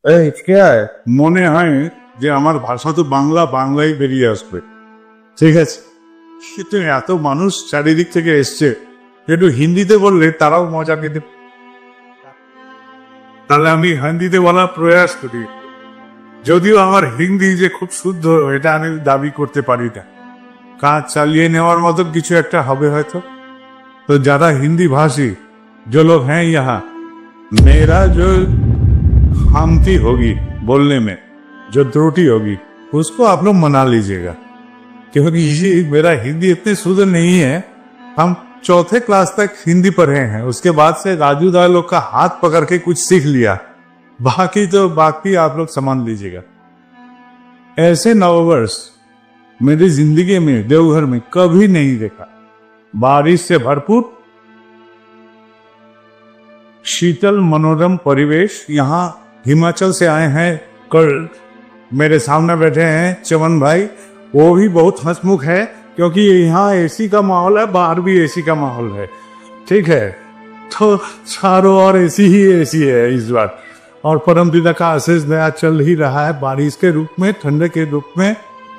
এই কে মনে হয় যে আমার ভাষা তো বাংলা, বাংলাই বেরিয়ে আসবে। ঠিক আছে, কিন্তু এত মানুষ চারিদিক থেকে এসছে, একটু হিন্দিতে বললে তারাও মজা পেতে। তাহলে আমি হিন্দিতে বলার প্রয়াস করি, যদিও আমার হিন্দি যে খুব শুদ্ধ এটা আমি দাবি করতে পারি না। কাজ চালিয়ে নেওয়ার মতো কিছু একটা হবে হয়তো। तो ज्यादा हिंदी भाषी जो लोग हैं यहाँ, मेरा जो खामती होगी बोलने में, जो त्रुटि होगी, उसको आप लोग मना लीजिएगा, क्योंकि ये मेरा हिंदी इतनी शुद्ध नहीं है। हम चौथे क्लास तक हिंदी पढ़े हैं, उसके बाद से राजू दा लोग का हाथ पकड़ के कुछ सीख लिया, बाकी आप लोग समझ लीजिएगा। ऐसे नववर्ष मेरी जिंदगी में देवघर में कभी नहीं देखा। बारिश से भरपूर शीतल मनोरम परिवेश। यहाँ हिमाचल से आए हैं, कल मेरे सामने बैठे हैं चमन भाई, वो भी बहुत हंसमुख है क्योंकि यहाँ एसी का माहौल है, बाहर भी एसी का माहौल है। ठीक है, तो चारों ओर एसी ही एसी है इस बार। और परम पिता का आशीष दया चल ही रहा है बारिश के रूप में, ठंडे के रूप में।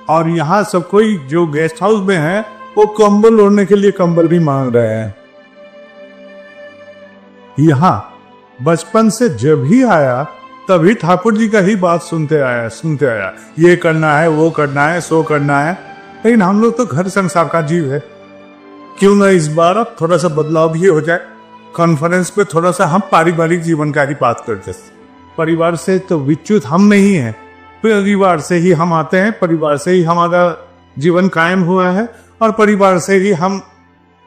और यहाँ सब कोई जो गेस्ट हाउस में है वो कंबल ओढ़ने के लिए कंबल भी मांग रहे हैं। यहाँ बचपन से जब ही आया तभी ठाकुर जी का ही बात सुनते आया, ये करना है, वो करना है, सो करना है। लेकिन हम लोग तो घर संसार का जीव है, क्यों ना इस बार अब थोड़ा सा बदलाव भी हो जाए। कॉन्फ्रेंस पे थोड़ा सा हम पारिवारिक जीवन का ही बात करते। परिवार से तो विच्युत हम नहीं है, परिवार से ही हम आते हैं, परिवार से ही हमारा जीवन कायम हुआ है, और परिवार से ही हम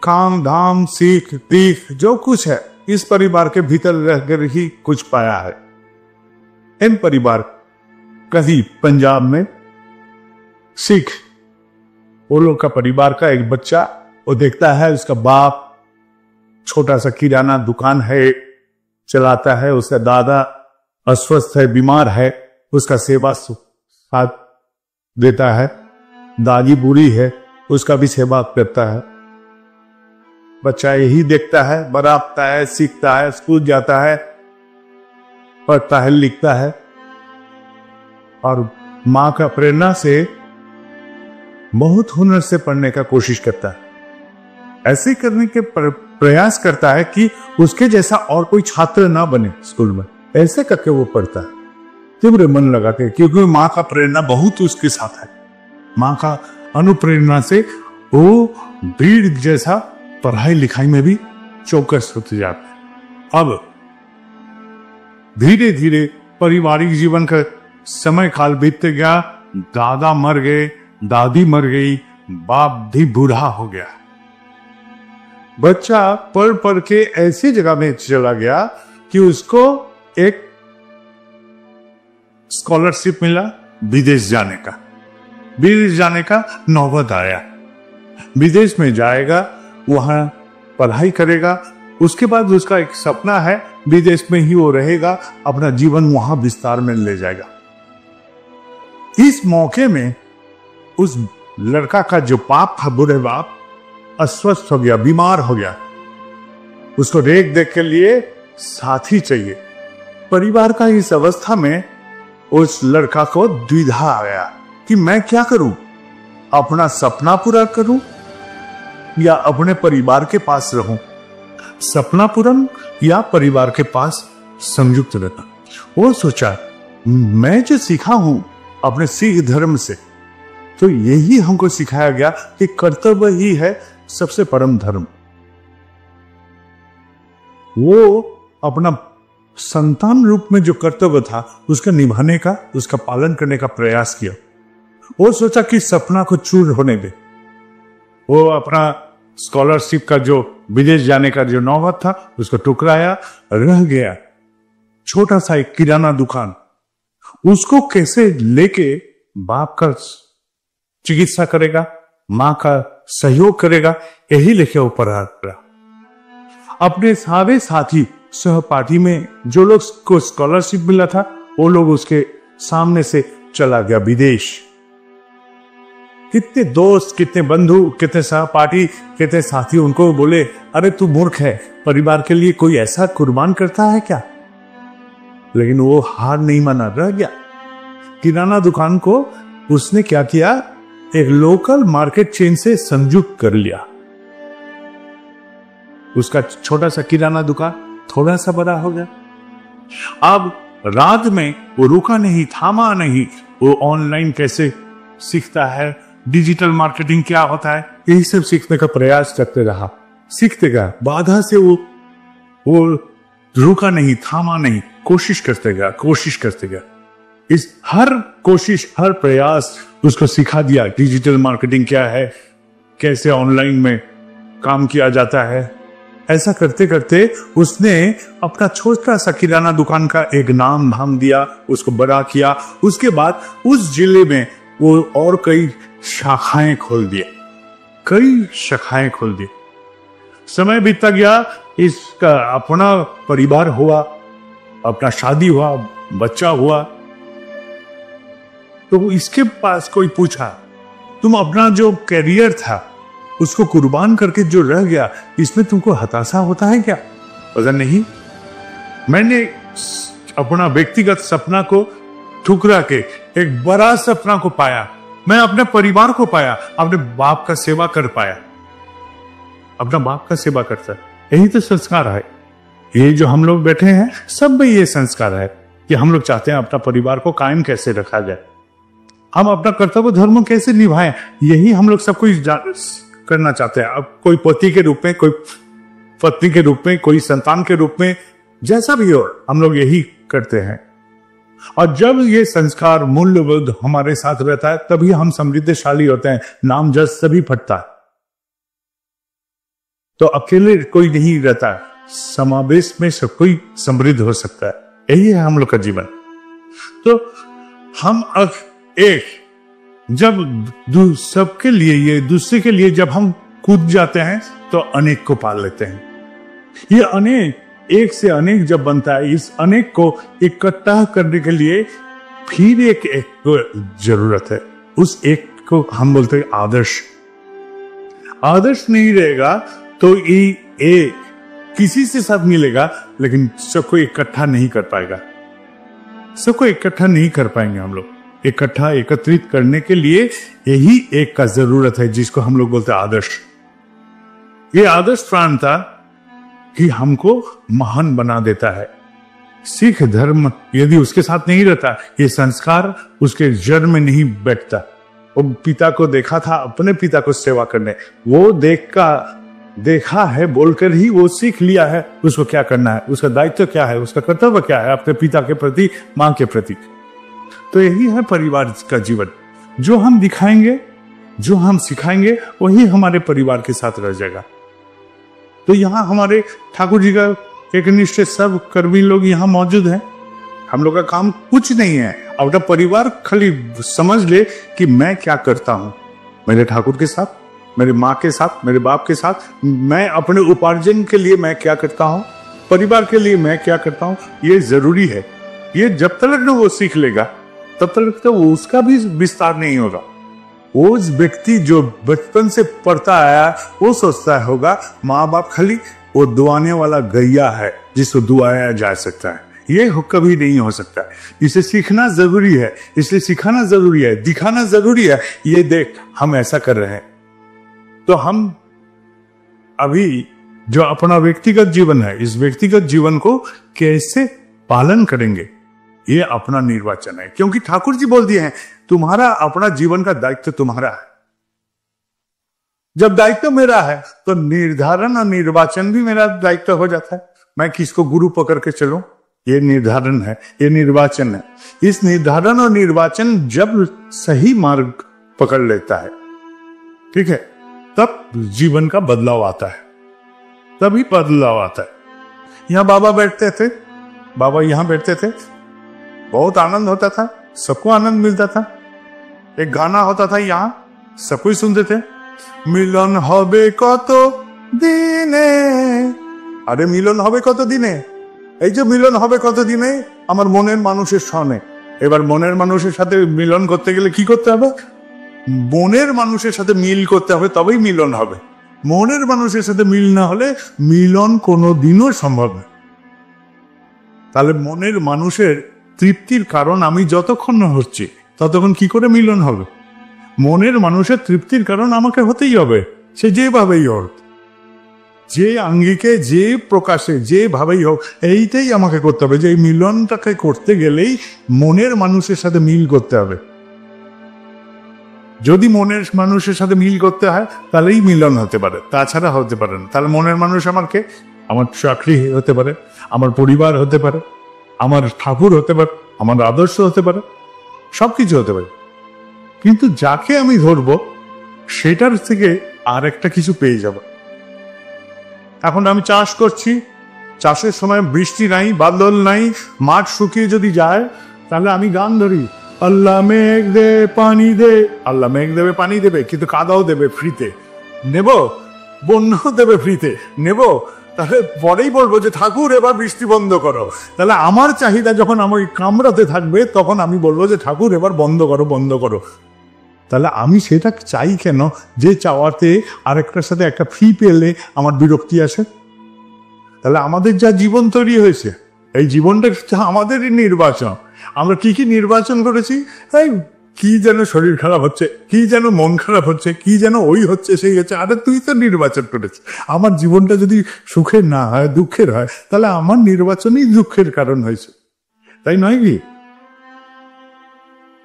काम धाम सीख तीख जो कुछ है इस परिवार के भीतर रहकर ही कुछ पाया है। इन परिवार कहीं पंजाब में सिख, वो लोग का परिवार का एक बच्चा, वो देखता है उसका बाप छोटा सा किराना दुकान है चलाता है, उसका दादा अस्वस्थ है, बीमार है, उसका सेवा साथ देता है, दादी बूढ़ी है, उसका भी सेवा करता है। बच्चा यही देखता है, बड़ा होता है, सीखता है, स्कूल जाता है, पढ़ता है, लिखता है, और मां का प्रेरणा से बहुत हुनर से पढ़ने का कोशिश करता है। ऐसे करने के प्रयास करता है कि उसके जैसा और कोई छात्र ना बने स्कूल में। ऐसे करके वो पढ़ता है तीव्र मन लगा के, क्योंकि मां का प्रेरणा बहुत उसके साथ है। मां का अनुप्रेरणा से वो भीड़ जैसा पढ़ाई लिखाई में भी चौकस होते जाते हैं। अब धीरे धीरे पारिवारिक जीवन का समय काल बीतते गया, दादा मर गए, दादी मर गई, बाप भी बूढ़ा हो गया। बच्चा पढ़ के ऐसी जगह में चला गया कि उसको एक स्कॉलरशिप मिला विदेश जाने का नौबत आया। विदेश में जाएगा, वहां पढ़ाई करेगा, उसके बाद उसका एक सपना है विदेश में ही वो रहेगा, अपना जीवन वहां विस्तार में ले जाएगा। इस मौके में उस लड़का का जो बाप था, बुरे बाप, अस्वस्थ हो गया, बीमार हो गया। उसको देख के लिए साथी चाहिए। परिवार का इस अवस्था में उस लड़का को द्विधा आ गया कि मैं क्या करूं, अपना सपना पूरा करूं या अपने परिवार के पास रहूं। सपना पूरन या परिवार के पास संयुक्त रहना। वो सोचा मैं जो सीखा हूं अपने सिख धर्म से, तो यही हमको सिखाया गया कि कर्तव्य ही है सबसे परम धर्म। वो अपना संतान रूप में जो कर्तव्य था उसका निभाने का, उसका पालन करने का प्रयास किया। वो सोचा कि सपना को चूर होने दे। वो अपना स्कॉलरशिप का जो विदेश जाने का जो नौबत था उसको टुकराया, रह गया छोटा सा एक किराना दुकान। उसको कैसे लेके बाप का चिकित्सा करेगा, मां का सहयोग करेगा, यही लेके ऊपर रहा। अपने सारे साथी सहपाठी में जो लोग को स्कॉलरशिप मिला था वो लोग उसके सामने से चला गया विदेश। कितने दोस्त, कितने बंधु, कितने सहपाठी, कितने साथी उनको बोले, अरे तू मूर्ख है, परिवार के लिए कोई ऐसा कुर्बान करता है क्या? लेकिन वो हार नहीं माना, रह गया। किराना दुकान को उसने क्या किया, एक लोकल मार्केट चेन से संयुक्त कर लिया। उसका छोटा सा किराना दुकान थोड़ा सा बड़ा हो गया। अब रात में वो रुका नहीं, थामा नहीं। वो ऑनलाइन कैसे सीखता है, डिजिटल मार्केटिंग क्या होता है, यही सब सीखने का प्रयास करते रहा। सीखते गया, बाधा से वो रुका नहीं, थामा नहीं, कोशिश करते गया। इस हर कोशिश, हर प्रयास उसको सिखा दिया डिजिटल मार्केटिंग क्या है, कैसे ऑनलाइन में काम किया जाता है। ऐसा करते करते उसने अपना छोटा सा किराना दुकान का एक नाम धाम दिया, उसको बड़ा किया। उसके बाद उस जिले में वो और कई शाखाएं खोल दिए। समय बीतता गया, इसका अपना परिवार हुआ, अपना शादी हुआ, बच्चा हुआ। तो इसके पास कोई पूछा, तुम अपना जो करियर था उसको कुर्बान करके जो रह गया, इसमें तुमको हताशा होता है क्या? पता नहीं, मैंने अपना व्यक्तिगत सपना को ठुकरा के एक बड़ा सपना को पाया। मैं अपने परिवार को पाया, अपने बाप का सेवा कर पाया। अपना बाप का सेवा करता है, यही तो संस्कार है। ये जो हम लोग बैठे हैं, सब में ये संस्कार है कि हम लोग चाहते हैं अपना परिवार को कायम कैसे रखा जाए, हम अपना कर्तव्य धर्म कैसे निभाएं, यही हम लोग सब कुछ करना चाहते हैं। अब कोई पति के रूप में, कोई पत्नी के रूप में, कोई संतान के रूप में, जैसा भी हो, हम लोग यही करते हैं। और जब ये संस्कार, मूल्यबोध हमारे साथ रहता है, तभी हम समृद्धशाली होते हैं, नाम जस सभी फटता है। तो अकेले कोई नहीं रहता, समावेश में सब कोई समृद्ध हो सकता है। यही है हम लोग का जीवन। तो हम एक जब सबके लिए, ये दूसरे के लिए जब हम कूद जाते हैं तो अनेक को पाल लेते हैं। ये अनेक, एक से अनेक जब बनता है, इस अनेक को इकट्ठा करने के लिए फिर एक को जरूरत है। उस एक को हम बोलते हैं आदर्श। आदर्श नहीं रहेगा तो ये किसी से साथ मिलेगा, लेकिन सबको इकट्ठा नहीं कर पाएगा। सबको इकट्ठा नहीं कर पाएंगे हम लोग। इकट्ठा, एकत्रित करने के लिए यही एक का जरूरत है, जिसको हम लोग बोलते हैं आदर्श। ये आदर्श प्राणता कि हमको महान बना देता है। सिख धर्म यदि उसके साथ नहीं रहता, ये संस्कार उसके जड़ में नहीं बैठता। वो पिता को देखा था, अपने पिता को सेवा करने, वो देखा है बोलकर ही वो सीख लिया है उसको क्या करना है, उसका दायित्व क्या है, उसका कर्तव्य क्या है अपने पिता के प्रति, मां के प्रति। तो यही है परिवार का जीवन। जो हम दिखाएंगे, जो हम सिखाएंगे, वही हमारे परिवार के साथ रह जाएगा। तो यहाँ हमारे ठाकुर जी का एक निष्ठ सब कर्मी लोग यहाँ मौजूद हैं। हम लोग का काम कुछ नहीं है, अपना परिवार खाली समझ ले कि मैं क्या करता हूँ मेरे ठाकुर के साथ, मेरे माँ के साथ, मेरे बाप के साथ। मैं अपने उपार्जन के लिए मैं क्या करता हूँ, परिवार के लिए मैं क्या करता हूँ, ये जरूरी है। ये जब तक न वो सीख लेगा, तब तक तो उसका भी विस्तार नहीं होगा। वो व्यक्ति जो बचपन से पढ़ता आया, वो सोचता होगा माँ बाप खाली वो दुआने वाला गैया है जिसको दुआया जा सकता है। ये कभी नहीं हो सकता है। इसे सीखना जरूरी है, इसलिए सिखाना जरूरी है, दिखाना जरूरी है। ये देख हम ऐसा कर रहे हैं। तो हम अभी जो अपना व्यक्तिगत जीवन है, इस व्यक्तिगत जीवन को कैसे पालन करेंगे, ये अपना निर्वाचन है। क्योंकि ठाकुर जी बोल दिए हैं, तुम्हारा अपना जीवन का दायित्व तुम्हारा है। जब दायित्व मेरा है तो निर्धारण और निर्वाचन भी मेरा दायित्व हो जाता है। मैं किसको गुरु पकड़ के चलूं, ये निर्धारण है, ये निर्वाचन है। इस निर्धारण और निर्वाचन जब सही मार्ग पकड़ लेता है, ठीक है, तब जीवन का बदलाव आता है, तभी बदलाव आता है। यहां बाबा बैठते थे, बाबा यहां बैठते थे, बहुत आनंद होता था, सबको आनंद मिलता था। एक गाना होता था यहां, सब कोई सुनते थे, मिलन होबे कत दिने। अरे मिलन होबे कत दिने, এই যে মিলন হবে কতদিনে, আমার মনের মানুষের সনে। এবার মনের মানুষের সাথে মিলন করতে গেলে কি করতে হবে, মনের মানুষের সাথে মিল করতে হবে, তবেই মিলন হবে। মনের মানুষের সাথে মিল না হলে মিলন কোনোদিনও সম্ভব না। তাহলে মনের মানুষের তৃপ্তির কারণ আমি যতক্ষণ না হচ্ছি ততক্ষণ কি করে মিলন হবে? মনের মানুষের তৃপ্তির কারণ আমাকে হতেই হবে, সে যেভাবেই হোক, যে আঙ্গিকে, যে প্রকাশে, যেভাবেই হোক, এইটাই আমাকে করতে হবে। যে এই মিলনটাকে করতে গেলেই মনের মানুষের সাথে মিল করতে হবে। যদি মনের মানুষের সাথে মিল করতে হয় তাহলেই মিলন হতে পারে, তাছাড়া হতে পারে না। তাহলে মনের মানুষ আমাকে, আমার চাকরি হতে পারে, আমার পরিবার হতে পারে, আমার ঠাকুর হতে পারে, আমার আদর্শ হতে পারে, সবকিছু হতে পারে, কিন্তু যাকে আমি ধরবো সেটার থেকে আর একটা কিছু পেয়ে যাব। এখন আমি চাষ করছি, চাষের সময় বৃষ্টি নাই, বাদল নাই, মাঠ শুকিয়ে যদি যায়, তাহলে আমি গান ধরি, আল্লাহ মেঘ দে পানি দে। আল্লাহ মেঘ দেবে, পানি দেবে, কিন্তু কাদাও দেবে ফ্রিতে, নেব? বন্যাও দেবে ফ্রিতে, নেব? তাহলে পরেই বলবো যে ঠাকুর এবার বৃষ্টি বন্ধ করো। তাহলে আমার চাহিদা যখন আমার কামড়াতে থাকবে তখন আমি বলবো যে ঠাকুর এবার বন্ধ করো, বন্ধ করো। তাহলে আমি সেটা চাই কেন? যে চাওয়াতে আরেকটার সাথে একটা ফি পেলে আমার বিরক্তি আসে। তাহলে আমাদের যা জীবন তৈরি হয়েছে, এই জীবনটা আমাদেরই নির্বাচন। আমরা কি কি নির্বাচন করেছি? এই কি যেন শরীর খারাপ হচ্ছে, কি যেন মন খারাপ হচ্ছে, কি যেন ওই হচ্ছে সেই হচ্ছে। আরে তুই তো নির্বাচন করেছিস। আমার জীবনটা যদি সুখের না হয়, দুঃখের হয়, তাহলে আমার নির্বাচনই দুঃখের কারণ হয়েছে, তাই নয় কি?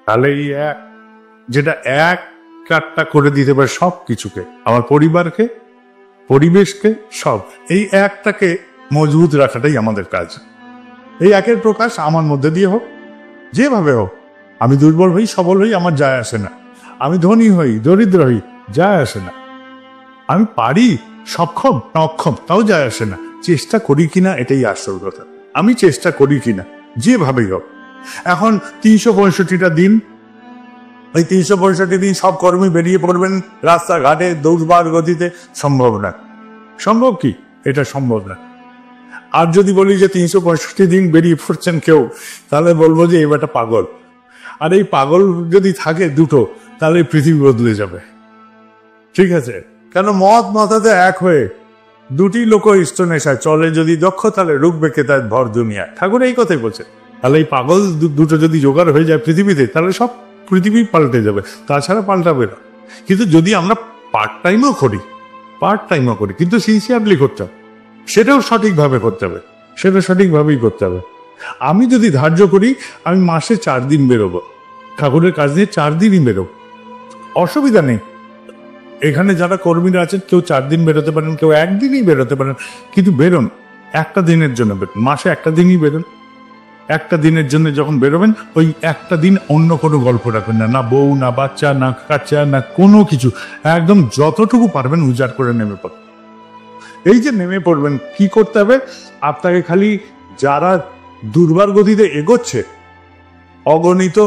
তাহলে এই এক, যেটা এক কাটটা করে দিতে পারে সব কিছুকে, আমার পরিবারকে, পরিবেশকে, সব, এই একটাকে মজবুত রাখাটাই আমাদের কাজ। এই একের প্রকাশ আমার মধ্যে দিয়ে হোক, যেভাবে হোক। আমি দুর্বল হই, সবল হই, আমার যায় আসে না। আমি ধনী হই, দরিদ্র হই, যায় আসে না। আমি পারি, সক্ষম না অক্ষম, তাও যায় আসে না। চেষ্টা করি কিনা, এটাই আসল কথা। আমি চেষ্টা করি কিনা, যেভাবেই হোক। এখন 365টা দিন, ওই 365 দিন সব কর্মী বেরিয়ে পড়বেন রাস্তাঘাটে দৌড়বার গতিতে, সম্ভব না। সম্ভব কি? এটা সম্ভব না। আর যদি বলি যে 365 দিন বেরিয়ে পড়ছেন কেউ, তাহলে বলবো যে এবারটা পাগল। আর এই পাগল যদি থাকে দুটো, তাহলে পৃথিবী বদলে যাবে। ঠিক আছে? কেন মত মাথাতে এক হয়ে দুটি লোক ইষ্ট নেশায় চলে যদি দক্ষ, তাহলে রুখবে কে তার ভর দুনিয়া। ঠাকুর এই কথাই বলছে। তাহলে এই পাগল দুটো যদি জোগাড় হয়ে যায় পৃথিবীতে, তাহলে সব পৃথিবী পাল্টে যাবে, তাছাড়া পাল্টাবে না। কিন্তু যদি আমরা পার্ট টাইমও করি, কিন্তু সিনসিয়ারলি করতে হবে, সেটাও সঠিকভাবে করতে হবে, সেটা সঠিকভাবেই করতে হবে। আমি যদি ধার্য করি আমি মাসে 4 দিন বেরোবো, ঠাকুরের কাজ নিয়ে 4 দিনই বেরোবো, অসুবিধা নেই। এখানে যারা কর্মীরা আছেন, কেউ 4 দিন বেরোতে পারেন, কেউ 1 দিনই বেরোতে পারেন, কিন্তু বেরোন, একটা দিনের জন্য বেরোন, মাসে একটা দিনই বেরোন। একটা দিনের জন্য যখন বেরোবেন, ওই একটা দিন অন্য কোনো গল্প রাখবেন না, না বউ, না বাচ্চা, না কাচ্চা, না কোনো কিছু। একদম যতটুকু পারবেন উজাড় করে নেমে পড়বেন। এই যে নেমে পড়বেন, কি করতে হবে? আপনাকে খালি, যারা দুর্বার গতিতে এগোচ্ছে, অগণিত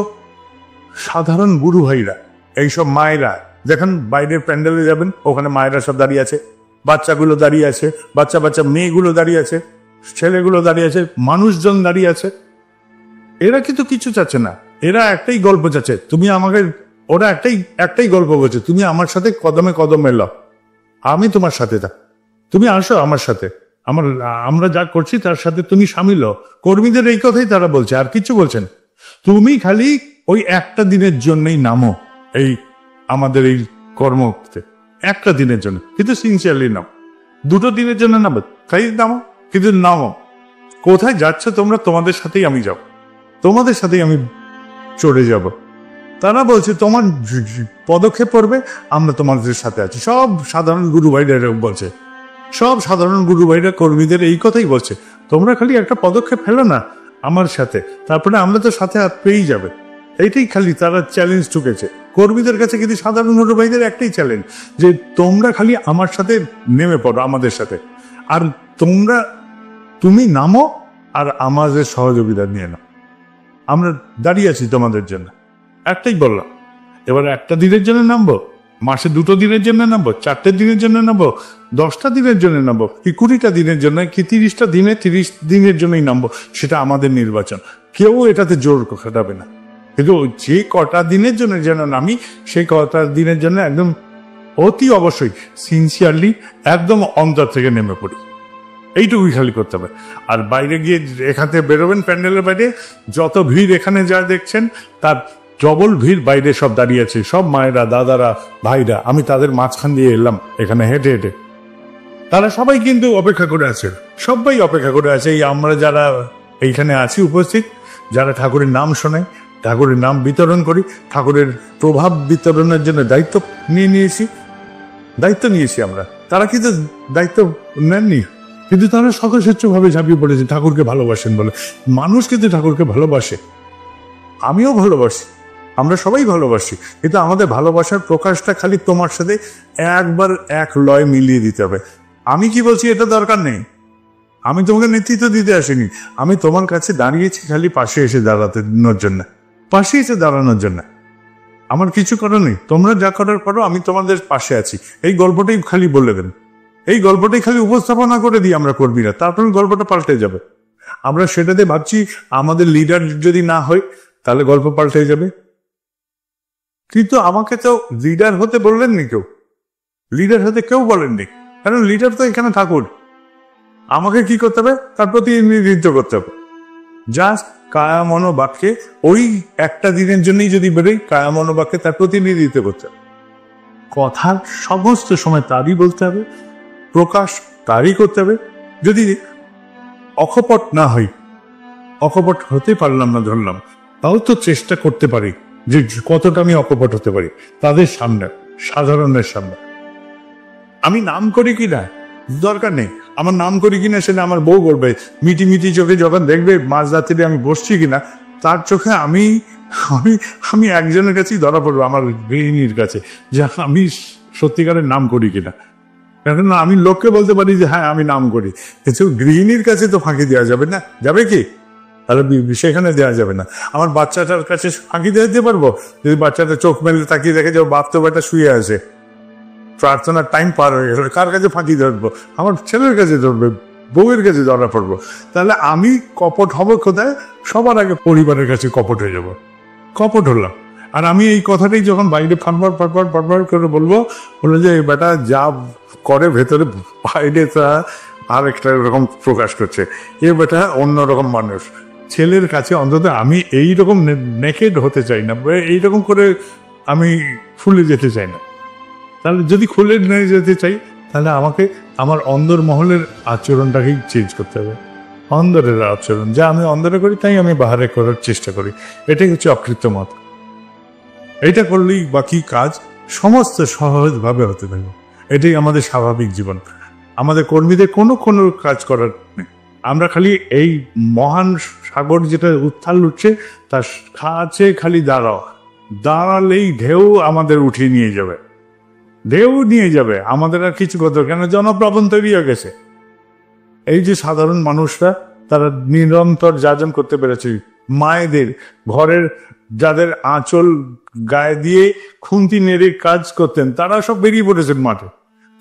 সাধারণ গুরু ভাইরা, এইসব মায়েরা, দেখেন বাইরের প্যান্ডেলে যাবেন, ওখানে মায়েরা সব দাঁড়িয়ে আছে, বাচ্চাগুলো দাঁড়িয়ে আছে, বাচ্চা বাচ্চা মেয়েগুলো দাঁড়িয়ে আছে, ছেলেগুলো দাঁড়িয়ে আছে, মানুষজন দাঁড়িয়ে আছে। এরা কিন্তু কিছু চাচ্ছে না, এরা একটাই গল্প চাচ্ছে, তুমি আমাকে, ওরা একটাই গল্প বলছে, তুমি আমার সাথে কদমে কদমে এলো, আমি তোমার সাথে থাক, তুমি আসো আমার সাথে, আমরা যা করছি তার সাথে তুমি সামিল হও। কর্মীদের এই কথাই তারা বলছে, আর কিছু বলছেন। তুমি খালি ওই একটা দিনের জন্যই নামো এই আমাদের এই কর্মতে, একটা দিনের জন্য, কিন্তু সিনসিয়ারলি নাও। 2 দিনের জন্য নামো, তাই নামো, কিন্তু নামো। কোথায় যাচ্ছ তোমরা? তোমাদের সাথেই আমি যাব, তোমাদের সাথেই আমি চড়ে যাব। তারা বলছে তোমার পদক্ষেপ পড়বে, আমরা তোমাদের সাথে আছি। সব সাধারণ গুরু ভাইরা বলছে, সব সাধারণ গুরু ভাইরা কর্মীদের এই কথাই বলছে, তোমরা খালি একটা পদক্ষেপ ফেলো না আমার সাথে, তারপরে আমরা তো সাথে হাত পেয়েই যাবে। এইটাই খালি তারা চ্যালেঞ্জ ঠুকেছে কর্মীদের কাছে। কিন্তু সাধারণ গুরু ভাইদের একটাই চ্যালেঞ্জ, যে তোমরা খালি আমার সাথে নেমে পড়ো, আমাদের সাথে, আর তুমি নামো আর আমাদের সহযোগিতা নিয়ে নাও, আমরা দাঁড়িয়ে আছি তোমাদের জন্য। একটাই বললাম। এবার একটা দিনের জন্য নামবো, মাসে 2 দিনের জন্য নামবো, 4টে দিনের জন্য নামবো, 10টা দিনের জন্য নামবো, কি 20টা দিনের জন্য, কি 30টা দিনে 30 দিনের জন্যই নামবো, সেটা আমাদের নির্বাচন। কেউ এটাতে জোর খাটাবে না। কিন্তু যে কটা দিনের জন্য যেন নামি, সেই কটা দিনের জন্য একদম অতি অবশ্যই সিনসিয়ারলি একদম অন্তর থেকে নেমে পড়ি। এইটুকুই খালি করতে হবে। আর বাইরে গিয়ে এখান থেকে বেরোবেন প্যান্ডেলের বাইরে, যত ভিড় এখানে যা দেখছেন তার ডবল ভিড় বাইরে সব দাঁড়িয়ে আছে, সব মায়েরা, দাদারা, ভাইরা। আমি তাদের মাঝখান দিয়ে এলাম এখানে হেঁটে হেঁটে। তারা সবাই কিন্তু অপেক্ষা করে আছে, সবাই অপেক্ষা করে আছে। এই আমরা যারা এইখানে আছি উপস্থিত, যারা ঠাকুরের নাম শোনে, ঠাকুরের নাম বিতরণ করি, ঠাকুরের প্রভাব বিতরণের জন্য দায়িত্ব নিয়েছি আমরা। তারা কিন্তু দায়িত্ব নেননি, কিন্তু তারা স্বতঃস্বেচ্ছভাবে ঝাঁপিয়ে পড়েছে ঠাকুরকে ভালোবাসেন বলে। মানুষ কিন্তু ঠাকুরকে ভালোবাসে, আমিও ভালোবাসি, আমরা সবাই ভালোবাসি, কিন্তু আমাদের ভালোবাসার প্রকাশটা খালি তোমার সাথে একবার এক লয় মিলিয়ে দিতে হবে। আমি কি বলছি এটা দরকার নেই, আমি তোমাকে নেতৃত্ব দিতে আসিনি, আমি তোমার কাছে দাঁড়িয়েছি খালি পাশে এসে দাঁড়ানোর জন্য। আমার কিছু করার নেই, তোমরা যা করার করো, আমি তোমাদের পাশে আছি। এই গল্পটাই খালি বলে দেন, এই গল্পটাই খালি উপস্থাপনা করে দিই আমরা কর্মীরা, তারপরে গল্পটা পাল্টে যাবে। আমরা সেটাতে ভাবছি আমাদের লিডার যদি না হয় তাহলে গল্প পাল্টে যাবে। কিন্তু আমাকে তো লিডার হতে বললেননি, লিডার হতে কেউ বলেননি, কারণ লিডার তো এখানে ঠাকুর। আমাকে কি করতে হবে? তার প্রতিনিধিত্ব করতে হবে। জাস্ট কায়া মনোবাক্যে, ওই একটা দিনের জন্যই যদি বেরোই, কায়া মনোবাক্যে তার প্রতিনিধিত্ব করতে হবে। কথার সমস্ত সময় তারই বলতে হবে, প্রকাশ তারই করতে হবে। যদি অকপট না হই, অকপট হতে পারলাম না ধরলাম, তাও তো চেষ্টা করতে পারি যে কতটা আমি অকপট হতে পারি তাদের সামনে, সাধারণের সামনে। আমি নাম করি কিনা দরকার নেই, আমার নাম করি কিনা সেটা আমার বউ করবে। মিটি মিটি চোখে যখন দেখবে মাঝ রাত্রে আমি বসছি কিনা, তার চোখে আমি আমি আমি একজনের কাছেই ধরা পড়বো, আমার গৃহিণীর কাছে, যে আমি সত্যিকারের নাম করি কিনা। কারণ আমি লোককে বলতে পারি যে হ্যাঁ আমি নাম করি, কিন্তু গৃহিণীর কাছে তো ফাঁকি দেওয়া যাবে না, যাবে কি? তাহলে সেখানে দেওয়া যাবে না। আমার বাচ্চাটার কাছে ফাঁকি দিতে পারবো? যদি বাচ্চাটা চোখ মেলে তাকিয়ে দেখে যে বাপ তো বেটা শুয়ে আছে, প্রার্থনার টাইম পার হয়ে গেল, কার কাছে ফাঁকি ধরবো? আমার ছেলের কাছে ধরবে, বউয়ের কাছে ধরা পড়বো। তাহলে আমি কপট হব কোথায়? সবার আগে পরিবারের কাছে কপট হয়ে যাব, কপট হলাম। আর আমি এই কথাটাই যখন বাইরে ফাটবার করে বলবো যে বেটা যা করে ভেতরে, বাইরে তা আর একটা রকম প্রকাশ করছে, এ বেটা অন্যরকম মানুষ। ছেলের কাছে অন্তত আমি এইরকম নেকেড হতে চাই না, এইরকম করে আমি ফুলে যেতে চাই না। তাহলে যদি খুলে নিয়ে যেতে চাই, তাহলে আমাকে আমার অন্দর মহলের আচরণটাকেই চেঞ্জ করতে হবে। অন্দরের আচরণ যা আমি অন্দরে করি তাই আমি বাহারে করার চেষ্টা করি, এটাই হচ্ছে অকৃত্য মত। এটা করলেই বাকি কাজ সমস্ত সহজভাবে হতে থাকবে। এটাই আমাদের স্বাভাবিক জীবন। আমাদের কর্মীদের কোনো কাজ করার নেই, আমরা খালি এই মহান সাগর যেটা উত্থাল উঠছে তার কাছে খালি দাঁড়ালেই ঢেউ আমাদের উঠিয়ে নিয়ে যাবে, আমাদের আর কিছু করতে হবে কেন? জনপ্লাবন তৈরি হয়ে গেছে। এই যে সাধারণ মানুষরা তারা নিরন্তর যাজন করতে পেরেছে, মায়েদের ঘরের যাদের আঁচল গায়ে দিয়ে খুন্তি নেড়ে কাজ করতেন তারা সব বেরিয়ে পড়েছেন মাঠে,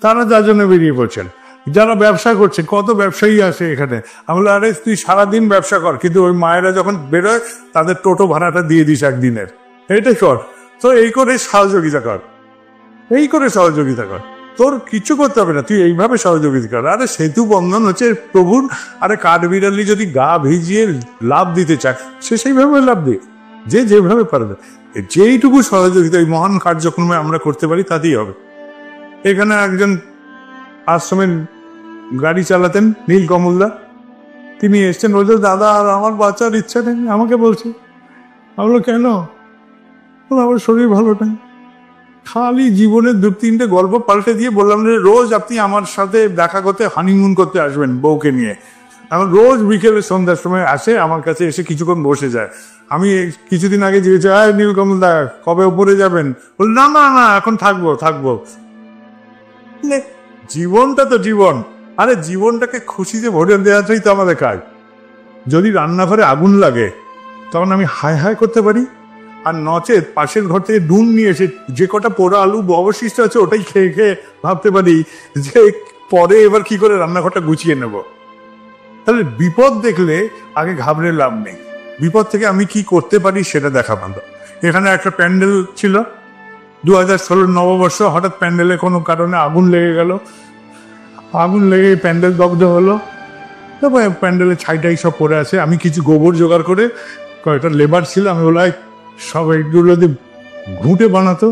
তারা যাজনে বেরিয়ে পড়ছেন। যারা ব্যবসা করছে, কত ব্যবসায়ী আছে এখানে, আমি বলি আরে তুই সারাদিন ব্যবসা কর, কিন্তু ওই মায়েরা যখন বেরোয় তাদের টোটো ভাড়াটা দিয়ে দিস একদিনের, এটাই কর। তো এই করে সহযোগিতা কর, তোর কিছু করতে হবে না, তুই এইভাবে সহযোগিতা কর। আরে সেতু বন্ধন হচ্ছে প্রভুর, আরে কাঠবিড়ালি যদি গা ভিজিয়ে লাভ দিতে চায় সে সেইভাবে লাভ দিয়ে, যে যেভাবে পারবে, যেইটুকু সহযোগিতা এই মহান কার্যক্রমে আমরা করতে পারি তাতেই হবে। এখানে একজন আশ্রমের গাড়ি চালাতেন নীলকমলদা, তিনি এসছেন, বলছে দাদা আর আমার বাচ্চার ইচ্ছা নেই, আমাকে বলছে। আমি বললো কেন? আমার শরীর ভালো নেই। খালি জীবনের 2-3টে গল্প পাল্টে দিয়ে বললাম যে রোজ আপনি আমার সাথে দেখা করতে হানিমুন করতে আসবেন বউকে নিয়ে। এখন রোজ বিকেলে সন্ধ্যার সময় আসে আমার কাছে, এসে কিছুক্ষণ বসে যায়। আমি কিছুদিন আগে জিজ্ঞেস নীলকমল দা কবে উপরে যাবেন? বল না না না এখন থাকবো। জীবনটা তো জীবন, আরে জীবনটাকে খুশিতে ভরে দেওয়াটাই তো আমাদের কাজ। যদি রান্নাঘরে আগুন লাগে তখন আমি হায় করতে পারি, আর নচেত পাশের ঘর থেকে ডুন নিয়ে এসে যে কটা পোড়া আলু অবশিষ্ট আছে ওটাই খেয়ে ভাবতে পারি যে পরে এবার কি করে রান্নাঘরটা গুছিয়ে নেব। তাহলে বিপদ দেখলে আগে ঘাবড়ে লাভ নেই, বিপদ থেকে আমি কি করতে পারি সেটা দেখা ভালো। এখানে একটা প্যান্ডেল ছিল 2016 নববর্ষ, হঠাৎ প্যান্ডেলে কোনো কারণে আগুন লেগে প্যান্ডেল দগ্ধ হলো। তারপর প্যান্ডেলে ছাইটাই সব পড়ে আছে। আমি কিছু গোবর জোগাড় করে, কয়েকটা লেবার ছিল, আমি বলাই সব এইগুলো দিয়ে ঘুঁটে বানাতো।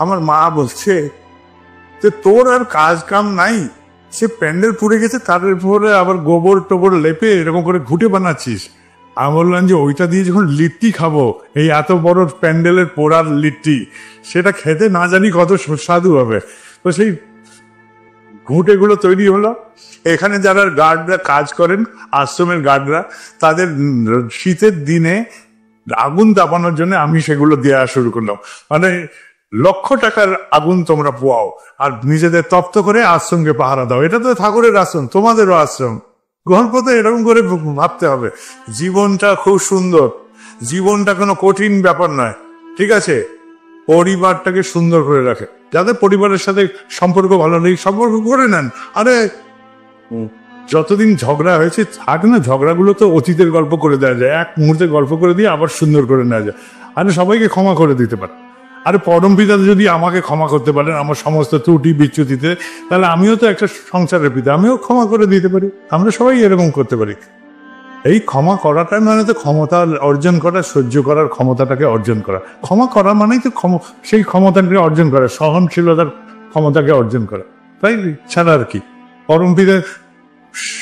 আমার মা বলছে যে তোর আর কাজ কাম নাই, সে প্যান্ডেল পুড়ে গেছে তার উপরে আবার গোবর টোবর লেপে এরকম করে ঘুঁটে বানাচ্ছিস। আমি বললাম যে ওইটা দিয়ে যখন লিট্টি খাবো, এই এত বড় প্যান্ডেলের পোড়ার লিট্টি, সেটা খেতে না জানি কত সুস্বাদু হবে। তো সেই ঘুঁটেগুলো তৈরি হলো। এখানে যারা গার্ডরা কাজ করেন, আশ্রমের গার্ডরা, তাদের শীতের দিনে আগুন তাপানোর জন্য আমি সেগুলো দেওয়া শুরু করলাম। মানে লক্ষ টাকার আগুন তোমরা পোয়াও আর নিজেদের তপ্ত করে আশ্রমকে পাহারা দাও। এটা তো ঠাকুরের আশ্রম, তোমাদেরও আশ্রম। গল্প তো এরকম করে ভাবতে হবে। জীবনটা খুব সুন্দর, জীবনটা কোনো কঠিন ব্যাপার নয়, ঠিক আছে? পরিবারটাকে সুন্দর করে রাখে। যাদের পরিবারের সাথে সম্পর্ক ভালো নেই, সম্পর্ক করে নেন। আরে যতদিন ঝগড়া হয়েছে থাক না, ঝগড়াগুলো তো অতীতের গল্প করে দেওয়া যায়, এক মুহূর্তে গল্প করে দিয়ে আবার সুন্দর করে নেওয়া যায়। আরে সবাইকে ক্ষমা করে দিতে পারে। আরে পরম পিতা যদি আমাকে ক্ষমা করতে পারেন আমার সমস্ত ত্রুটি বিচ্যুতিতে, তাহলে আমিও তো একটা সংসারের পিতা, আমিও ক্ষমা করে দিতে পারি। আমরা সবাই এরকম করতে পারি। এই ক্ষমা করাটা মানে তো ক্ষমতা অর্জন করা, সহ্য করার ক্ষমতাটাকে অর্জন করা। ক্ষমা করা মানেই তো সেই ক্ষমতাটাকে অর্জন করা, সহনশীলতার ক্ষমতাকে অর্জন করা, তাই ছাড়া আর কি। পরম পিতা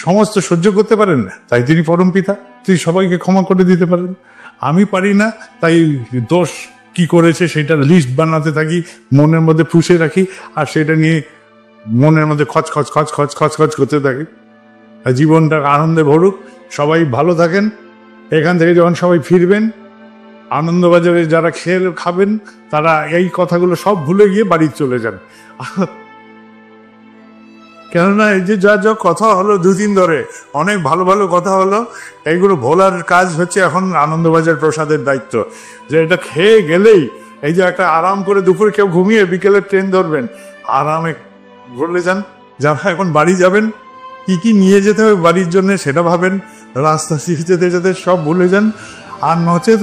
সমস্ত সহ্য করতে পারেন না, তাই তিনি পরম পিতা, তিনি সবাইকে ক্ষমা করে দিতে পারেন। আমি পারি না, তাই দোষ কি করেছে সেটা লিস্ট বানাতে থাকি, মনের মধ্যে পুষে রাখি, আর সেটা নিয়ে মনের মধ্যে খচ খচ খচ খচ খচ খচ করতে থাকি। জীবনটা আনন্দে ভরুক, সবাই ভালো থাকেন। এখান থেকে যখন সবাই ফিরবেন, আনন্দবাজারে যারা খাবেন তারা এই কথাগুলো সব ভুলে গিয়ে বাড়ি চলে যান। কেননা এই যে যা যা কথা হলো দুদিন ধরে, অনেক ভালো ভালো কথা হলো, এইগুলো ভোলার কাজ হচ্ছে এখন আনন্দবাজার প্রসাদের দায়িত্ব। যে এটা খেয়ে গেলেই এই যে একটা আরাম করে দুপুরে কেউ ঘুমিয়ে বিকেলে ট্রেন ধরবেন, আরামে ভুলে যান। যারা এখন বাড়ি যাবেন, কি কি নিয়ে যেতে হবে বাড়ির জন্য সেটা ভাবেন, রাস্তা যেতে যেতে সব ভুলে যান। আর নচেত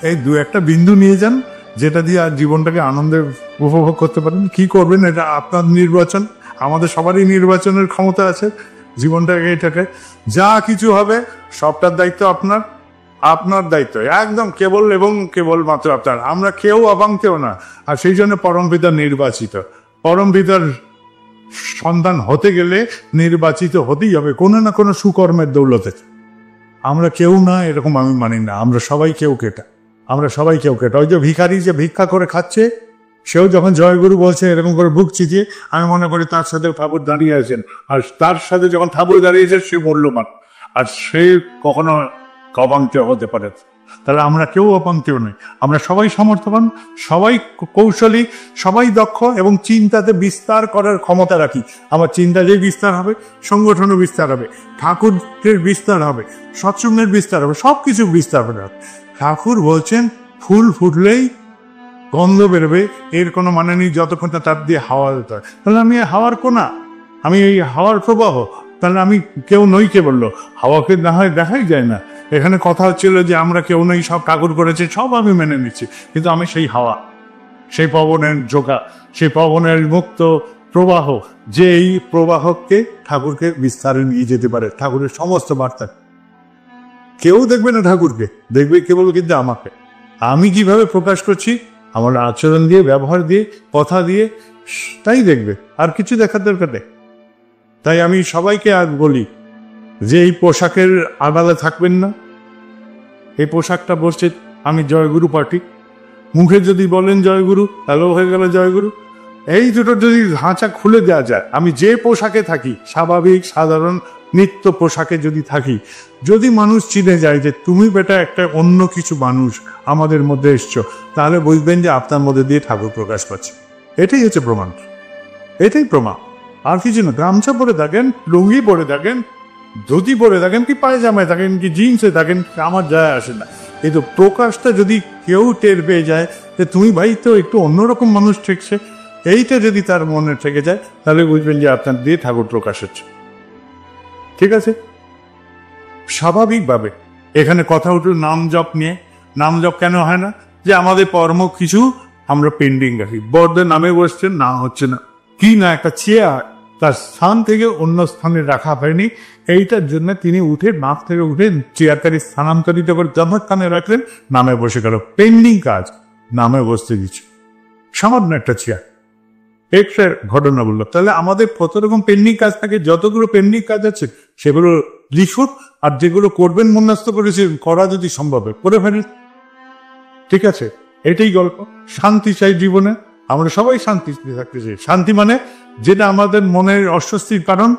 এই দু একটা বিন্দু নিয়ে যান, যেটা দিয়ে আর জীবনটাকে আনন্দে উপভোগ করতে পারেন। কি করবেন এটা আপনার নির্বাচন, আমাদের সবারই নির্বাচনের ক্ষমতা আছে। জীবনটাকে এটাকে যা কিছু হবে সবটার দায়িত্ব আপনার, আপনার দায়িত্ব একদম কেবল এবং কেবল মাত্র আপনার। আমরা কেউ অবাঙ্কেও না। আর সেই জন্য পরমপিতা নির্বাচিত, পরমপিতার সন্তান হতে গেলে নির্বাচিত হতেই হবে কোনো না কোনো সুকর্মের দৌলতে। আমরা কেউ না এরকম আমি মানি না, আমরা সবাই কেউ কেটা, আমরা সবাই কেউ কেটা। ওই যে ভিখারি যে ভিক্ষা করে খাচ্ছে, সেও যখন জয়গুরু বলছে এরকম করে বুক চিতিয়ে, আমি মনে করি তার সাথে ঠাকুর দাঁড়িয়ে আছেন, আর তার সাথে যখন ঠাকুর দাঁড়িয়েছে সে মূল্যবান, আর সে কখনো অবাঙ্কেয় হতে পারে। তাহলে আমরা কেউ অপাঙ্কেও নই, আমরা সবাই সমর্থবান, সবাই কৌশলী, সবাই দক্ষ এবং চিন্তাতে বিস্তার করার ক্ষমতা রাখি। আমার চিন্তা যে বিস্তার হবে, সংগঠনও বিস্তার হবে, ঠাকুরের বিস্তার হবে, সৎসঙ্গের বিস্তার হবে, সব কিছু বিস্তার হবে। ঠাকুর বলছেন ফুল ফুটলেই গন্ধ বেরোবে, এর কোনো মানে নেই যতক্ষণ না তার দিয়ে হাওয়া দিতে হয়। তাহলে আমি হাওয়ার কোনা, আমি এই হাওয়ার প্রবাহ, তাহলে আমি কেউ নই। কে বললো হাওয়াকে না হয় দেখাই যায় না? এখানে কথা হচ্ছিল যে আমরা কেউ নই, সব ঠাকুর করেছে, সব আমি মেনে নিচ্ছি, কিন্তু আমি সেই হাওয়া, সেই পবনের জোকা, সেই পবনের মুক্ত প্রবাহ, যে এই প্রবাহকে ঠাকুরকে বিস্তারে নিয়ে যেতে পারে, ঠাকুরের সমস্ত বার্তা। কেউ দেখবে না ঠাকুরকে, দেখবে কেবল কিন্তু আমাকে। আমি কিভাবে প্রকাশ করছি, আমার আচরণ দিয়ে, ব্যবহার দিয়ে, কথা দিয়ে, তাই দেখবে, আর কিছু দেখার দরকার নেই। তাই আমি সবাইকে আজ বলি যে এই পোশাকের আড়ালে থাকবেন না। এই পোশাকটা বলছে আমি জয়গুরু পার্টি, মুখে যদি বলেন জয়গুরু, হ্যালো হয়ে গেল জয়গুরু। এই দুটো যদি ধাঁচা খুলে দেওয়া যায়, আমি যে পোশাকে থাকি, স্বাভাবিক সাধারণ নিত্য পোশাকে যদি থাকি, যদি মানুষ চিনে যায় যে তুমি বেটা একটা অন্য কিছু মানুষ আমাদের মধ্যে এসছো, তাহলে বুঝবেন যে আপনার মধ্যে দিয়ে ঠাকুর প্রকাশ পাচ্ছে। এটাই হচ্ছে প্রমাণ, এটাই প্রমাণ, আর কিছু না। গামছা পরে থাকেন, লুঙ্গি পরে থাকেন, ধুতি পরে থাকেন, কি পায়জামায় থাকেন, কি জিন্সে থাকেন, আমার যায় আসে না। কিন্তু প্রকাশটা যদি কেউ টের পেয়ে যায় যে তুমি ভাই তো একটু অন্যরকম মানুষ ঠেকছে, এইটা যদি তার মনে থেকে যায়, তাহলে বুঝবেন যে আপনার দিয়ে ঠাকুর প্রকাশ হচ্ছে। ঠিক আছে? স্বাভাবিকভাবে এখানে কথা উঠল নাম জপ নিয়ে। নাম জপ কেন হয় না? যে আমাদের কর্ম কিছু আমরা পেন্ডিং রাখি। বড়দের নামে বসছেন, না হচ্ছে না, কি না একটা চেয়ার তার স্থান থেকে অন্য স্থানে রাখা হয়নি, এইটার জন্য তিনি উঠে নাক থেকে উঠে চেয়ারটাকে স্থানান্তরিত করে কানে রাখলেন, নামে বসে গেল। পেন্ডিং কাজ, নামে বসতে দিচ্ছে, সামান্য একটা চেয়ার। একটা ঘটনা বললো। তাহলে আমাদের কত রকম পেন্ডিং কাজ থাকে, যতগুলো পেন্ডিং কাজ আছে সেগুলো লিখুন, আর যেগুলো করবেন মনস্থ করেছে করা যদি সম্ভব করে ফেলেন। ঠিক আছে, এটাই গল্প। শান্তি চাই জীবনে, আমরা সবাই শান্তি থাকতে চাই। শান্তি মানে যেটা আমাদের মনের অস্বস্তির কারণ,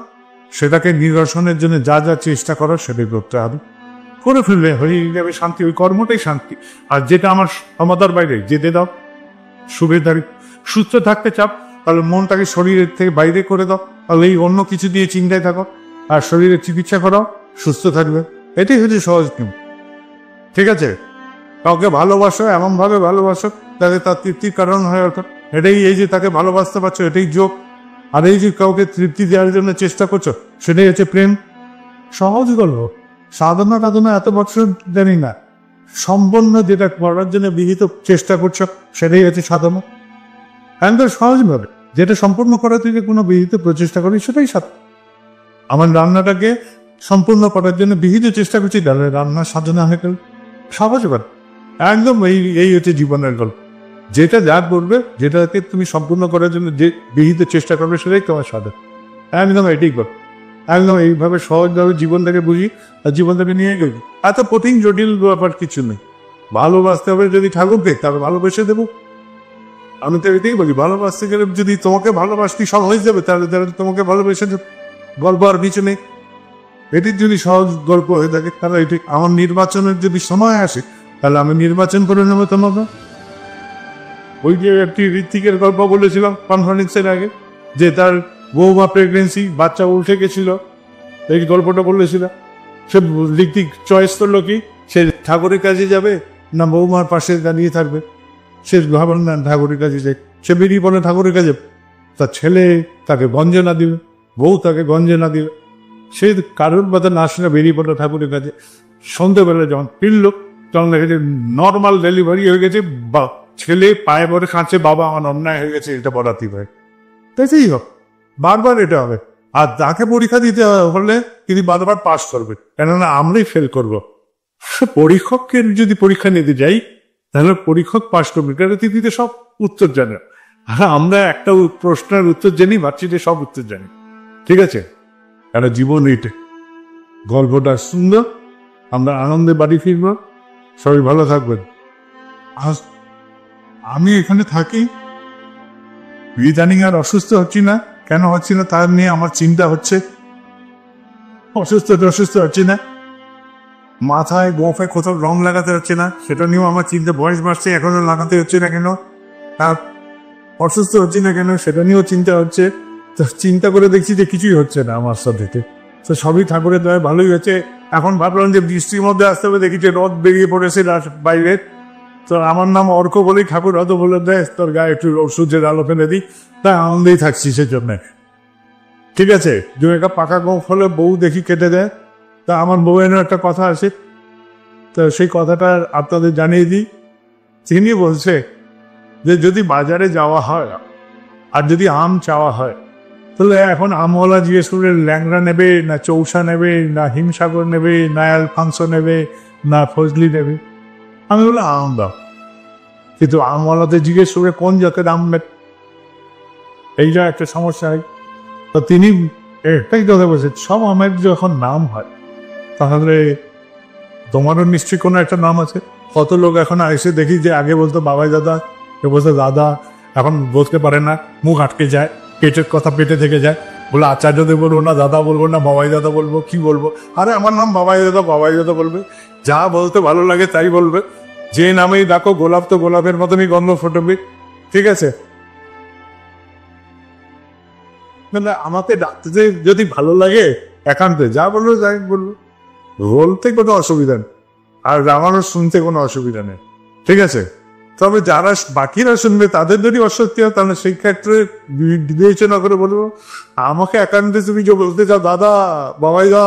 সেটাকে নিরসনের জন্য যা যা চেষ্টা করার সেটাই করতে হবে, করে ফেললে হয়ে যাবে শান্তি। ওই কর্মটাই শান্তি। আর যেটা আমার ক্ষমতার বাইরে যেতে দাও, সুবিধারি। সুস্থ থাকতে চাপ, তাহলে মনটাকে শরীরের থেকে বাইরে করে দাও, তাহলে এই অন্য কিছু দিয়ে চিন্তায় থাকো, আর শরীরের চিকিৎসা করাও, সুস্থ থাকবে। এটাই হচ্ছে সহজ নিয়ম। ঠিক আছে, কাউকে ভালোবাসো, এমন ভাবে ভালোবাসো তাকে তার তৃপ্তির কারণ হয়ে ওঠো। এটাই, এই যে তাকে ভালোবাসতে পারছো এটাই যোগ। আর এই যে কাউকে তৃপ্তি দেওয়ার জন্য চেষ্টা করছো, সেটাই হচ্ছে প্রেম। সহজ গল্প। সাধনা টাধনা এত বছর জানি না, সম্পন্ন যেটা করার জন্য বিহিত চেষ্টা করছো সেটাই হচ্ছে সাধনা। একদম সহজভাবে যেটা সম্পূর্ণ করার থেকে কোনো বিহিত প্রচেষ্টা করি সেটাই সাধনা। আমার রান্নাটাকে সম্পূর্ণ করার জন্য বিহিত চেষ্টা করছি, তাহলে রান্নার সাধনা হয়ে গেল। সহজ ব্যাপার একদম। এই হচ্ছে জীবনের গল্প। যেটা যা করবে, যেটাকে তুমি সম্পূর্ণ করার জন্য যে বিহিত চেষ্টা করবে সেটাই তোমার সাধনা। একদম এটাই গল্প। একদম এইভাবে সহজভাবে জীবনটাকে বুঝি আর জীবনটাকে নিয়ে গেল। এত কঠিন জটিল ব্যাপার কিছু নেই। ভালোবাসতে হবে যদি ঠাকুরকে, তবে ভালোবেসে দেবো। আমি তো এটাই বলি, ভালোবাসতে গেলে যদি তোমাকে ভালোবাসতে সব হয়ে যাবে, তাহলে তোমাকে ভালোবেসে দেবো। গল্প আর কিছু নেই। এটির যদি সহজ গল্প হয়ে থাকে, তাহলে এটি আমার নির্বাচনের যদি সময় আসে, তাহলে আমি নির্বাচন করে নেবো তোমাকে। ওই যে একটি ঋত্বিকের গল্প বলেছিলাম কনফারেন্সের আগে, যে তার বৌমা প্রেগনেন্সি, বাচ্চা উঠে গেছিল, এই গল্পটা বলেছিলাম। সে ঋত্বিক চয়েস করলো কি, সে ঠাকুরের কাছে যাবে না বৌমার পাশে দাঁড়িয়ে থাকবে। সে ভাবেন না ঠাকুরের কাছে যাই, সে বেরিয়ে পড়ে ঠাকুরের কাছে। তার ছেলে তাকে গঞ্জনা দিবে, বউ তাকে গঞ্জনা দিবে। সে কারোর কথা না শুনে বেরিয়ে পড়লো ঠাকুরের কাছে। সন্ধ্যেবেলা যখন ফিরল, তখন দেখা যায় নর্মাল ডেলিভারি হয়ে গেছে। ছেলে পায়ে পরে কাঁদছে, বাবা আমার অন্যায় হয়ে গেছে, এটা পড়াতেই হয়। তাই হোক, বারবার এটা হবে। আর তাকে পরীক্ষা দিতে হলে তিনি বারবার পাস করবে, কেননা আমরাই ফেল করবো। পরীক্ষককে যদি পরীক্ষা নিতে যাই, তাহলে পরীক্ষক পাস করবে, কারণ তিনি সব উত্তর জানে। আর আমরা একটা প্রশ্নের উত্তর জানি, ভাবছি যে সব উত্তর জানি। ঠিক আছে, কারণ জীবন এইটা। গল্পটা সুন্দর, আমরা আনন্দে বাড়ি ফিরব। সবাই ভালো থাকবেন। আমি এখানে থাকি, ইদানিং আর অসুস্থ হচ্ছি না। কেন হচ্ছি না তার নিয়ে আমার চিন্তা হচ্ছে। অসুস্থ হচ্ছি না, মাথায় গোফে কোথাও রং লাগাতে হচ্ছে না, সেটা নিয়েও আমার চিন্তা। বয়স বাড়ছে, এখনো লাগাতে হচ্ছে না কেন। আর অসুস্থ হচ্ছি না কেন, সেটা নিয়েও চিন্তা হচ্ছে। তো চিন্তা করে দেখছি যে কিছুই হচ্ছে না আমার সাথে। তো সবই ঠাকুরের দয়ায় ভালোই হচ্ছে। এখন ভাবলাম যে বৃষ্টির মধ্যে আসতে হবে, দেখি যে রথ বেরিয়ে পড়েছে বাইরে। তো আমার নাম অর্ক বলেই ঠাকুর হয়তো বলে দেয় তোর গায়ে একটু সূর্যের আলো ফেলে দিই, তাই আনন্দেই থাকছি সেজন্য। ঠিক আছে, দু একটা পাকা গোপ হলে বউ দেখি কেটে দেয়। তা আমার বউয়েরও একটা কথা আছে, তো সেই কথাটা আপনাদের জানিয়ে দিই। তিনি বলছে যে যদি বাজারে যাওয়া হয় আর যদি আম চাওয়া হয়, তাহলে এখন আমওয়ালা জিজ্ঞেস করে ল্যাংড়া নেবে না চৌসা নেবে না হিমসাগর নেবে না অ্যালফান্সো নেবে না ফজলি নেবে। আমি বললাম আম দাও। কিন্তু আমওয়ালাতে জিজ্ঞেস করে কোন জাতের আম নেবে, এইটা একটা সমস্যা হয়। তো তিনি একটাই কথা বলছে, সব আমের যখন নাম হয় তাহলে তোমারও নিশ্চয়ই কোনো একটা নাম আছে। কত লোক এখন এসে দেখি যে আগে বলতো বাবাই দাদা, কেউ বলতো দাদা, এখন বলতে পারে না, মুখ আটকে যায়, পেটের কথা পেটে থেকে যায়। বলে আচার্যদের বলবো না, দাদা বলবো না, বাবাই দাদা বলবো, কি বলবো? আরে আমার নাম বাবাই দাদা বলবে, যা বলতে ভালো লাগে তাই বলবে। যে নামেই ডাকো, গোলাপ তো গোলাপের মতনই গন্ধ ফোটবে। ঠিক আছে, আমাকে ডাকতে যদি ভালো লাগে একান্তে যা বলবো যাই বলবো, বলতে কোনো অসুবিধা নেই, আর আমারও শুনতে কোনো অসুবিধা নেই। ঠিক আছে, তবে যারা বাকিরা শুনবে তাদের যদি অস্বস্তি হয়, তাহলে সেই ক্ষেত্রে বিবেচনা করে বলবো আমাকে একান্তে তুমি যে বলতে চাও দাদা বাবাই দা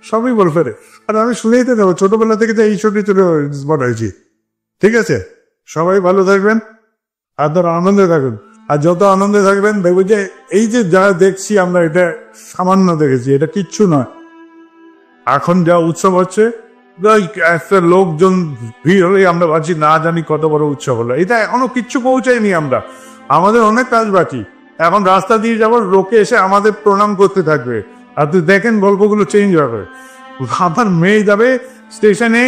সবই বল ফেরে। আর আমি শুনেই তো দেবো, ছোটবেলা থেকে যে এই ছুটি চলে বড় হয়েছি। ঠিক আছে, সবাই ভালো থাকবেন আর ধরো আনন্দে থাকবেন। আর যত আনন্দে থাকবেন দেখবো যে এই যে যা দেখছি আমরা, এটা সামান্য দেখেছি, এটা কিচ্ছু নয়। এখন যা উৎসব হচ্ছে, একটা লোকজন ভিড় হলে আমরা ভাবছি না জানি কত বড় উৎসব হলো। এটা এখনো কিচ্ছু পৌঁছায়নি, আমরা আমাদের অনেক কাজ বাকি। এখন রাস্তা দিয়ে যাবার লোকে এসে আমাদের প্রণাম করতে থাকবে, আর তুই দেখেন গল্পগুলো চেঞ্জ হবে। আমার মেয়ে যাবে স্টেশনে,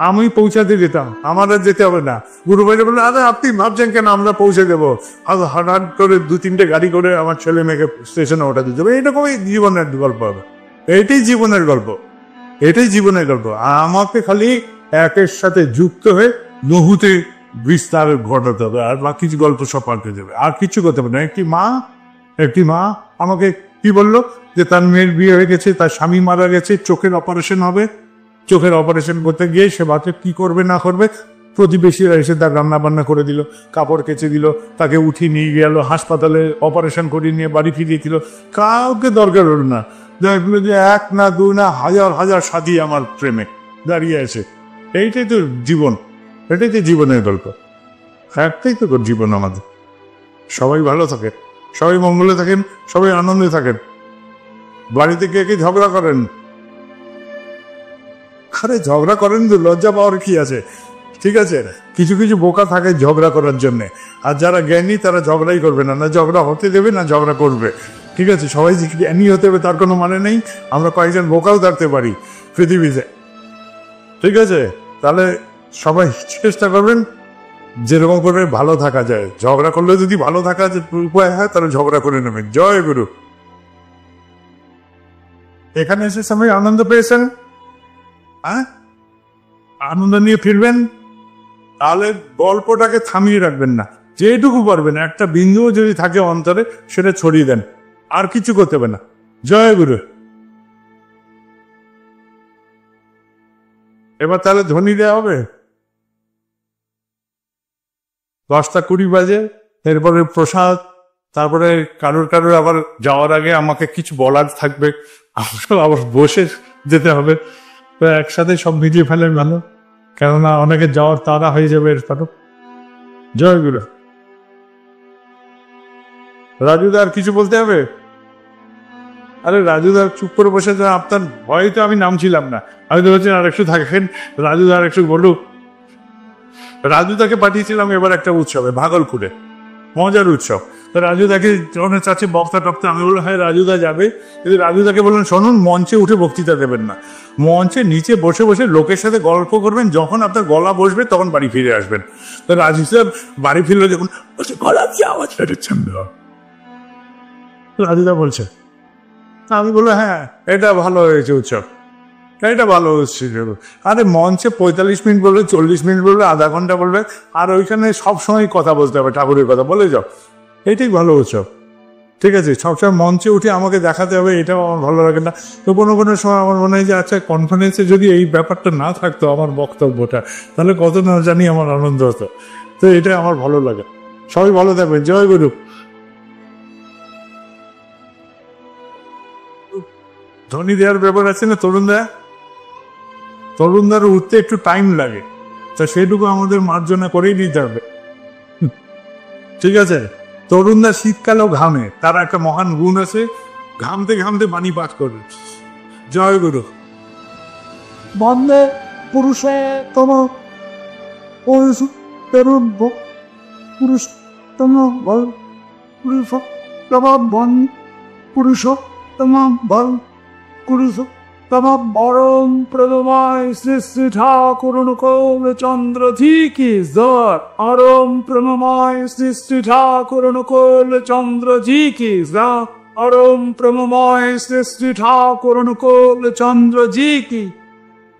আমি পৌঁছাতে যেতাম, আমার আর যেতে হবে না। গুরু ভাইরা বললো আরে আপনি ভাবছেন কেন, আমরা পৌঁছে দেবো। হঠাৎ করে 2-3টে গাড়ি করে আমার ছেলে মেয়েকে স্টেশনে ওঠাতে যাবে। এরকমই জীবনের গল্প হবে, এটাই জীবনের গল্প, এটাই জীবনের গল্প। আমাকে খালি একের সাথে যুক্ত হয়ে লহুতে বিস্তার ঘটাতে হবে, আর বাকি গল্প সব পাল্টে দেবে, আর কিছু করতে হবে না। একটি মা আমাকে কি বললো যে তার মেয়ের বিয়ে হয়ে গেছে, তার স্বামী মারা গেছে, চোখের অপারেশন হবে। চোখের অপারেশন করতে গিয়ে সে বাচ্চা কি করবে না করবে, প্রতিবেশীরা এসে তার রান্না বান্না করে দিল, কাপড় কেচে দিল, তাকে উঠিয়ে নিয়ে গেল হাসপাতালে, অপারেশন করিয়ে নিয়ে বাড়ি ফিরিয়ে দিল। কাউকে দরকার হলো না। দেখলো যে 1 না 2 না হাজার হাজার সাথী আমার প্রেমে দাঁড়িয়ে আছে। এইটাই তো জীবন, এটাই তো জীবনের গল্প, একটাই তো জীবন আমাদের। সবাই ভালো থাকেন, সবাই মঙ্গলে থাকেন, সবাই আনন্দে থাকেন। বাড়িতে কে কে ঝগড়া করেন? আরে ঝগড়া করেন তো, লজ্জা পাওয়ার কি আছে? ঠিক আছে, কিছু কিছু বোকা থাকে ঝগড়া করার জন্য, আর যারা জ্ঞানী তারা ঝগড়াই করবে না, না ঝগড়া হতে দেবে না ঝগড়া করবে। ঠিক আছে, সবাই যে জ্ঞানী হতে হবে তার কোনো মানে নেই। আমরা কয়েকজন বোকাও থাকতে পারি পৃথিবীতে। ঠিক আছে, তাহলে সবাই চেষ্টা করবেন যেরকম করে ভালো থাকা যায়। ঝগড়া করলে যদি ভালো থাকা উপায় হয় তাহলে ঝগড়া করে নেবেন। জয় গুরু। এখানে এসে সবাই আনন্দ পেয়েছেন, হ্যাঁ, আনন্দ নিয়ে ফিরবেন। তাহলে গল্পটাকে থামিয়ে রাখবেন না, যেটুকু পারবেন একটা বিন্দুও যদি থাকে অন্তরে সেটা ছড়িয়ে দেন, আর কিছু করতে হবে না। জয় গুরু। এবার তাহলে ধ্বনি দেওয়া হবে 10টা 20 বাজে, এরপরে প্রসাদ, তারপরে কারোর কারোর আবার যাওয়ার আগে আমাকে কিছু বলার থাকবে, আবার বসে যেতে হবে। তো একসাথে সব মিলিয়ে ফেলেন ভালো, কেননা অনেকে যাওয়ার তাড়া হয়ে যাবে এরপরও। জয় গুরু। রাজুদা আর কিছু বলতে হবে? আরে রাজুদা চুপ করে বসে, আপনার ভয়ে তো আমি নামছিলাম না। আমি তো বলছি আর একটু থাকেন, রাজুদা আর একটু বলুক। রাজুদাকে পাঠিয়েছিলাম এবার একটা উৎসবে ভাগলপুরে, মজার উৎসব। তো রাজুদাকে যখন চাচ্ছে বক্তা টক্তা, আমি বললাম হ্যাঁ রাজুদা যাবে, কিন্তু রাজুদাকে বললেন শুনুন মঞ্চে উঠে বক্তৃতা দেবেন না, মঞ্চে নিচে বসে বসে লোকের সাথে গল্প করবেন, যখন আপনার গলা বসবে তখন বাড়ি ফিরে আসবেন। তো রাজুদা বাড়ি ফিরলো যখন, বলছে গলা দিয়ে আওয়াজ বেরোচ্ছেন। রাজুদা বলছে, আমি বললো হ্যাঁ এটা ভালো হয়েছে উৎসব, এটা ভালো হচ্ছে। আরে মঞ্চে 45 মিনিট বলবে, 40 মিনিট বলবে, আধা ঘন্টা বলবে, আর ওইখানে সবসময় কথা বলতে হবে, ঠাকুরের কথা বলে যাও, এটাই ভালো উৎসব। ঠিক আছে, সবসময় মঞ্চে উঠে আমাকে দেখাতে হবে, এটাও আমার ভালো লাগে না। তো কোনো কোনো সময় আমার মনে হয় যে আচ্ছা কনফারেন্সে যদি এই ব্যাপারটা না থাকতো আমার বক্তব্যটা, তাহলে কত না জানি আমার আনন্দ হতো। তো এটা আমার ভালো লাগে। সবাই ভালো থাকবেন। জয় গুরু। ধ্বনি দেওয়ার ব্যাপার আছে না, তরুণদার উঠতে একটু টাইম লাগে, তা সেটুকু আমাদের মার্জনা করেই নিতে হবে। ঠিক আছে, তরুণদা শীতকালেও ঘামে, তার একটা মহান গুণ আছে, ঘামতে ঘামতে বাণী পাঠ করবে। জয় গুরু। বন্দে পুরুষোত্তম পুরুষোত্তম বল পুরুষোত্তম বন পুরুষোত্তম বল পুরুষোত্তম বরম প্রদমায় শ্রী শ্রী ঠাকুর অনুকূল চন্দ্র জি কি জয়। অরম প্রণমায় শ্রী শ্রী ঠাকুর অনুকূল চন্দ্র জি কি জয়। অরম প্রণমায় শ্রী শ্রী ঠাকুর অনুকূল চন্দ্র জি কি।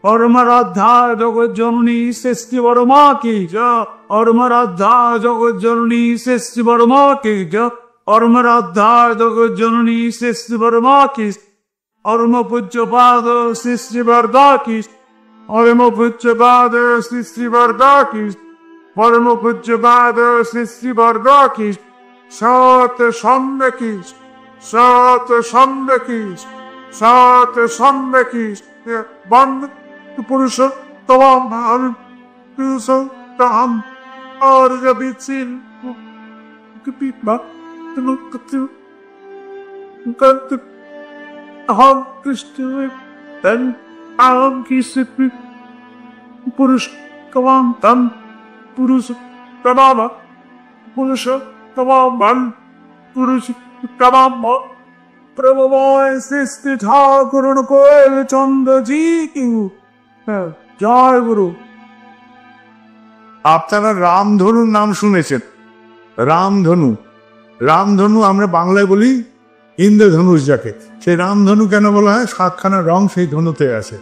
অরমরাধ্যা জগৎ জননী শ্রেষ্ঠী বর্মা কি জয়। অরমরাধ্যা জগৎ জননী শ্রেষ্ঠী বর্মা কি জয়। অরমরাধ্যা জগৎ জননী শ্রেষ্ঠী বর্মা কি। অরম পূজ্যপাদ শ্রী শ্রী বরদা কি। অরম পূজ্যপাদ শ্রী শ্রী বরদা কি। পরম পূজ্যপাদ শ্রী শ্রী বরদা কি। সত সন্ধ্যে কি, সত সন্ধ্যে কি, সত সন্ধ্যে কি। বন্ধ পুরুষোত্তম পুরুষোত্তম আর বিচিন হম কৃষ্ণ আম কি সিদ্ধি পুরুষ তমাম তম পুরুষ তমাম পুরুষ তমাম মন পুরুষ তমাম মন প্রভময় সৃষ্টি ঠাকুর কোয়েল চন্দ্রজি কি জয় গুরু। আপনারা রামধনুর নাম শুনেছেন, রামধনু। রামধনু আমরা বাংলায় বলি ইন্দ্রধনুষ, যাকে সেই রামধনু কেন বলা হয়? সাতখানা রং সেই ধনুতে আছে।